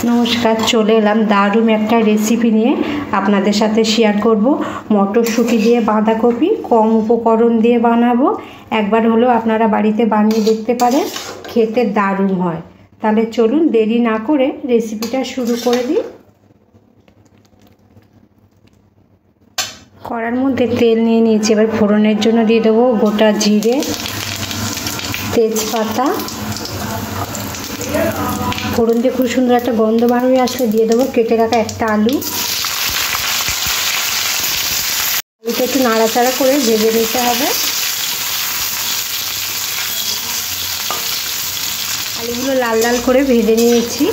নমস্কার, চলে এলাম দারুণ একটা রেসিপি নিয়ে আপনাদের সাথে শেয়ার করব। মটরশুঁটি দিয়ে বাঁধাকপি কম উপকরণ দিয়ে বানাবো। একবার হলেও আপনারা বাড়িতে বানিয়ে দেখতে পারেন, খেতে দারুণ হয়। তাহলে চলুন দেরি না করে রেসিপিটা শুরু করে দিই। কড়ার মধ্যে তেল নিয়ে নিয়েছি, এবার ফোড়নের জন্য দিয়ে দেবো গোটা জিরে, তেজপাতা। ফোড়ন দিয়ে খুব সুন্দর একটা গন্ধ বার হয়ে আসলে দিয়ে দেবো কেটে রাখা একটা আলু। আলুটা একটু নাড়াচাড়া করে ভেজে নিতে হবে। আলুগুলো লাল লাল করে ভেজে নিয়েছি।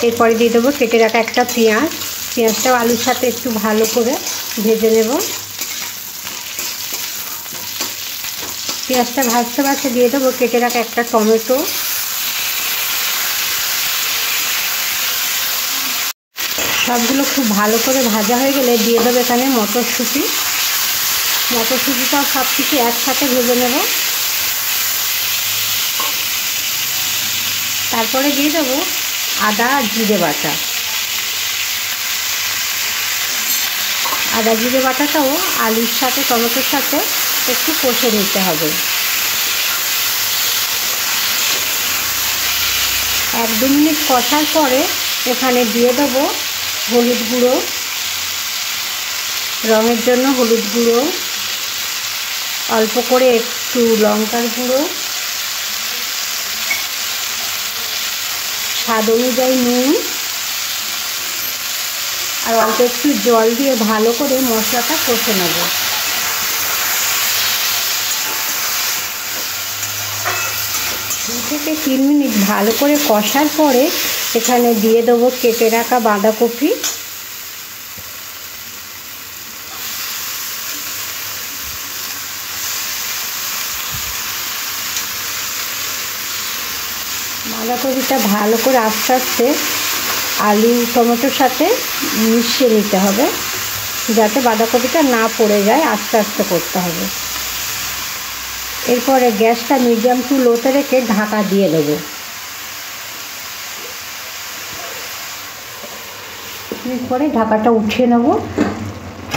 এরপরে দিয়ে দেবো কেটে রাখা একটা পেঁয়াজ। পেঁয়াজটাও আলুর সাথে একটু ভালো করে ভেজে নেব। পেঁয়াজটা ভাজতে ভাজতে দিয়ে দেবো কেটে রাখা একটা টমেটো। সবগুলো খুব ভালো করে ভাজা হয়ে গেলে দিয়ে দেবো এখানে মটরশুঁটি। মটরশুঁটিটাও সব কিছু একসাথে ভেজে নেব। তারপরে দিয়ে দেবো আদা জিরে বাটা। আদা জিরে বাটাটাও আলুর সাথে টমেটোর সাথে একটু কষে নিতে হবে। 1-2 মিনিট কষার পরে এখানে দিয়ে দেবো হলুদ গুঁড়ো, রঙের জন্য হলুদ গুঁড়ো, অল্প করে একটু লঙ্কার গুঁড়ো, স্বাদ অনুযায়ী নুন, আর অল্প একটু জল দিয়ে ভালো করে মশলাটা কষে নেব। দু থেকে 3 মিনিট ভালো করে কষার পরে এখানে দিয়ে দেবো কেটে রাখা বাঁধাকপি। বাঁধাকপিটা ভালো করে আস্তে আস্তে আলু টমেটোর সাথে মিশিয়ে নিতে হবে, যাতে বাঁধাকপিটা না পড়ে যায়। আস্তে আস্তে করতে হবে। এরপরে গ্যাসটা মিডিয়াম টু লোতে রেখে ঢাকা দিয়ে দেবো। এরপরে ঢাকাটা উঠিয়ে নেব।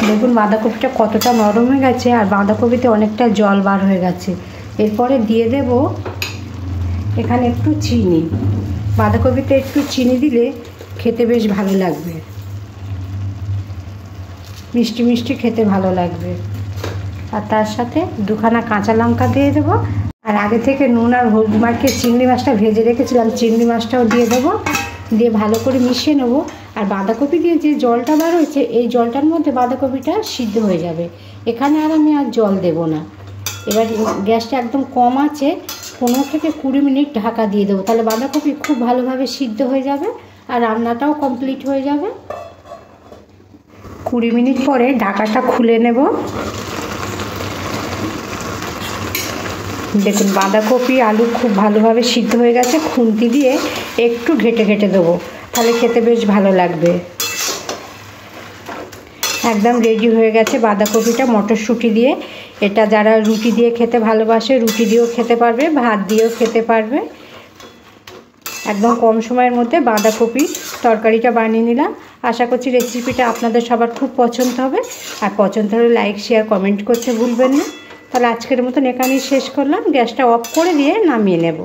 দেখুন বাঁধাকপিটা কতটা নরম হয়ে গেছে, আর বাঁধাকপিতে অনেকটা জল বার হয়ে গেছে। এরপরে দিয়ে দেব এখানে একটু চিনি। বাঁধাকপিতে একটু চিনি দিলে খেতে বেশ ভালো লাগবে, মিষ্টি মিষ্টি খেতে ভালো লাগবে। আর তার সাথে 2খানা কাঁচা লঙ্কা দিয়ে দেবো। আর আগে থেকে নুন আর হলুদ মাখিয়ে চিংড়ি মাছটা ভেজে রেখেছিলাম, চিংড়ি মাছটাও দিয়ে দেবো। দিয়ে ভালো করে মিশিয়ে নেবো। আর বাঁধাকপি দিয়ে যে জলটা বার হয়েছে, এই জলটার মধ্যে বাঁধাকপিটা সিদ্ধ হয়ে যাবে। এখানে আর আমি আর জল দেব না। এবার গ্যাসটা একদম কম আছে, 15 থেকে 20 মিনিট ঢাকা দিয়ে দেবো। তাহলে বাঁধাকপি খুব ভালোভাবে সিদ্ধ হয়ে যাবে আর রান্নাটাও কমপ্লিট হয়ে যাবে। 20 মিনিট পরে ঢাকাটা খুলে নেব। দেখুন বাঁধাকপি আলু খুব ভালোভাবে সিদ্ধ হয়ে গেছে। খুন্তি দিয়ে একটু ঘেটে ঘেটে দেবো, তাহলে খেতে বেশ ভালো লাগবে। একদম রেডি হয়ে গেছে বাঁধাকপিটা মটরশুঁটি দিয়ে। এটা যারা রুটি দিয়ে খেতে ভালোবাসে, রুটি দিয়েও খেতে পারবে, ভাত দিয়েও খেতে পারবে। একদম কম সময়ের মধ্যে বাঁধাকপি তরকারিটা বানিয়ে নিলাম। আশা করছি রেসিপিটা আপনাদের সবার খুব পছন্দ হবে। আর পছন্দ হলে লাইক শেয়ার কমেন্ট করতে ভুলবেন না। তাহলে আজকের মতন এখানেই শেষ করলাম। গ্যাসটা অফ করে দিয়ে নামিয়ে নেব।